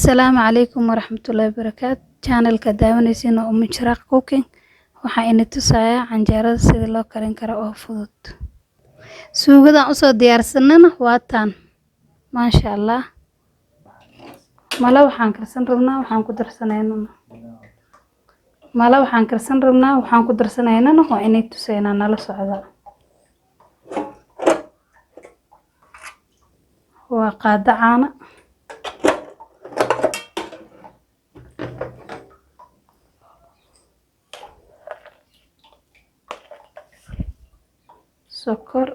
Asalaamu calaykum waraxmatullaahi wabarakaatu. Channelka daawanaysiin waa Umu Sharaaq Cooking. Waxaan idin tusayaa canjeerada sida loo karin karo oo fudud. Suugadan u soo diyaarsanana waa tan. Maasha Allah. Mala waxaan karsan rabnaa waxaan ku darsanaynaa waa inay tusaynaa nala socda. Waa qaada caano. Sokor.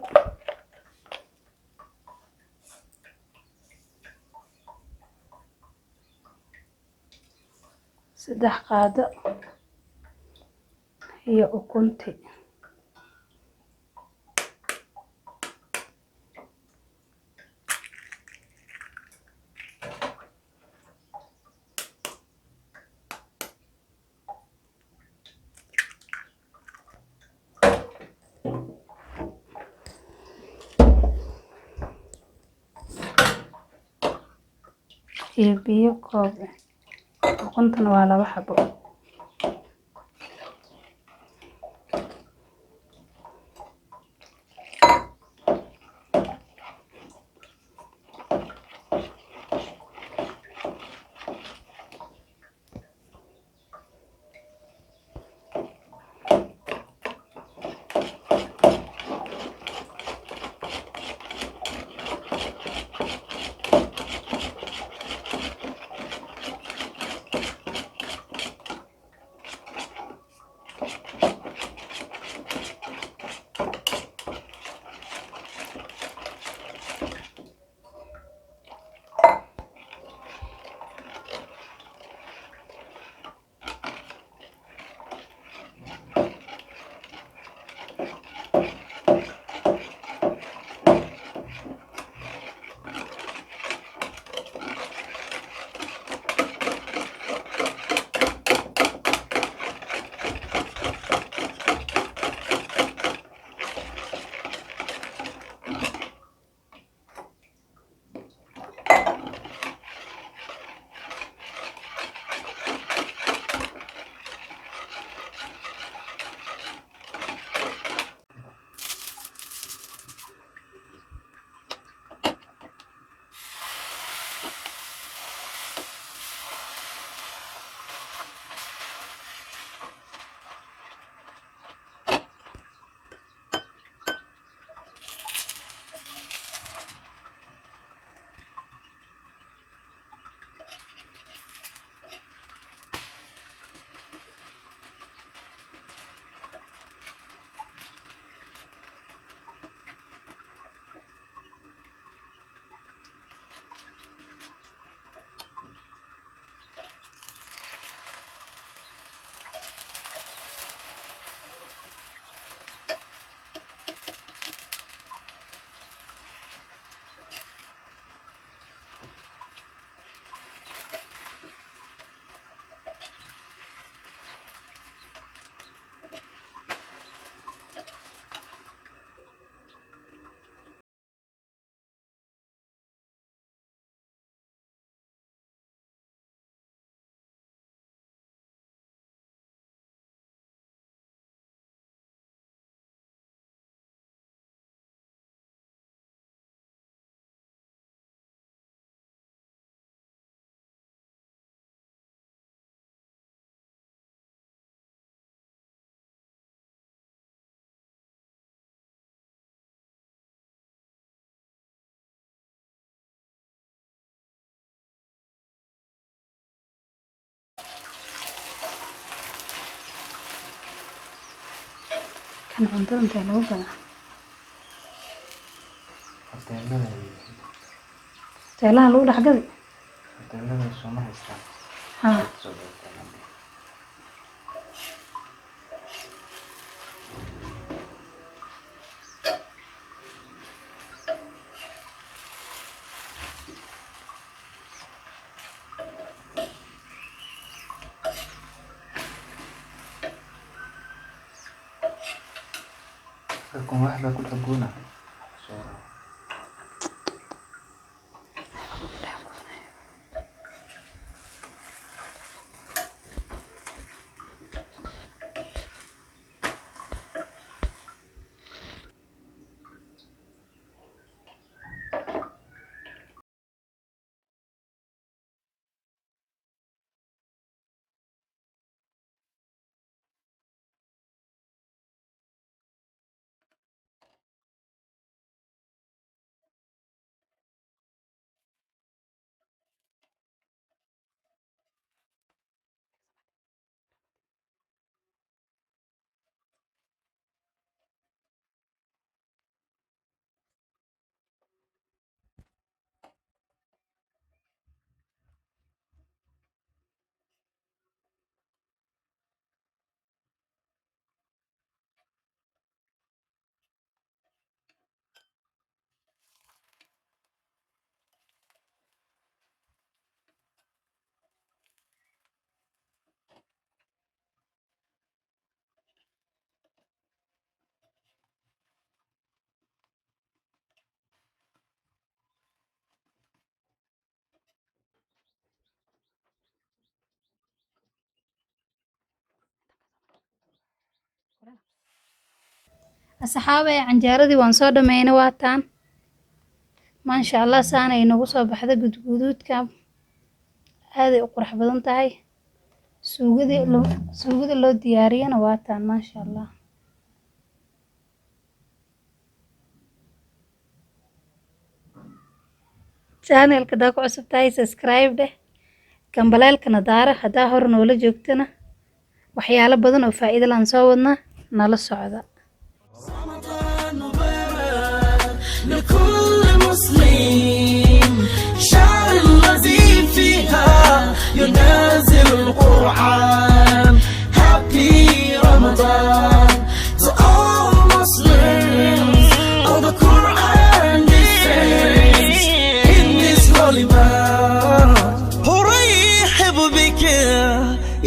Saddex qaado iyo ukunti. Iyo biyo koob ah. Ukuntana waa 2 xabo. Kan cuntada intee lagu gadaa? Hoteelada lagu dhex gadi? Hoteelada Soomaa haystaan. Haa. Kalkuun waxba ku dhagoona. asxaabay canjeeradii waan soo dhameynay waataan maasha allah saanay nagu soo baxday gudguduudka aaday u qurux badan tahay suugada loo diyaariyana waataan maasha allah channelka daa ku cusub tahay subscribe dheh gambaleelkana daara haddaa hor noola joogtana waxyaalo badan oo faa'iido laan soo wadnaa nala socda لكل مسلم شعر الذي فيها ينازل القرآن Happy Ramadan to all Muslims of the Quran descends in this holy month أرحب بك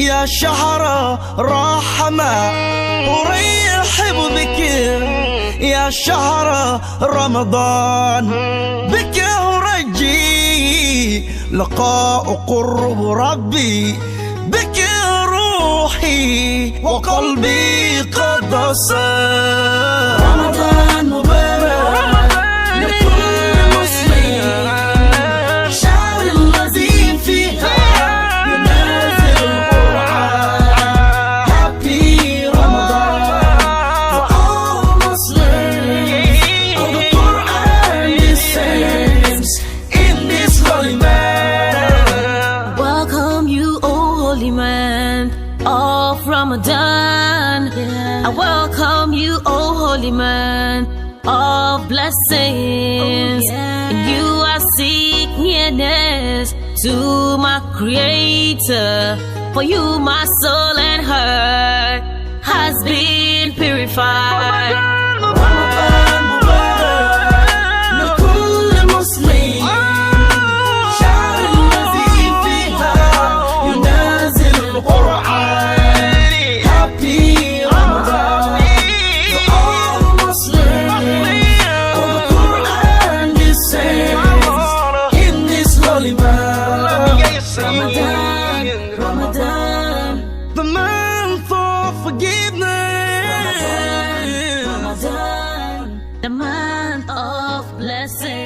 يا شهر رحمة أرحب بك يا شهر رمضان بك أرجي لقاء قرب ربي بك روحي وقلبي قد صار رمضان مبارك لكل مسلم شعر الذي فيها ينازل القرآن Happy Ramadan for all Muslims of the Quran descends in this holy man. Welcome you, O holy man of Ramadan. I welcome you, O holy man of blessings. And you I seek nearness to my Creator. For you my soul and heart has been purified. Ramadan Mubarak لكل مسلم شعر الذي فيها ينازل القرآن Happy Ramadan to all Muslims of the Quran descends in this holy month Ramadan, Ramadan, the month of forgiveness Ramadan, the month of blessing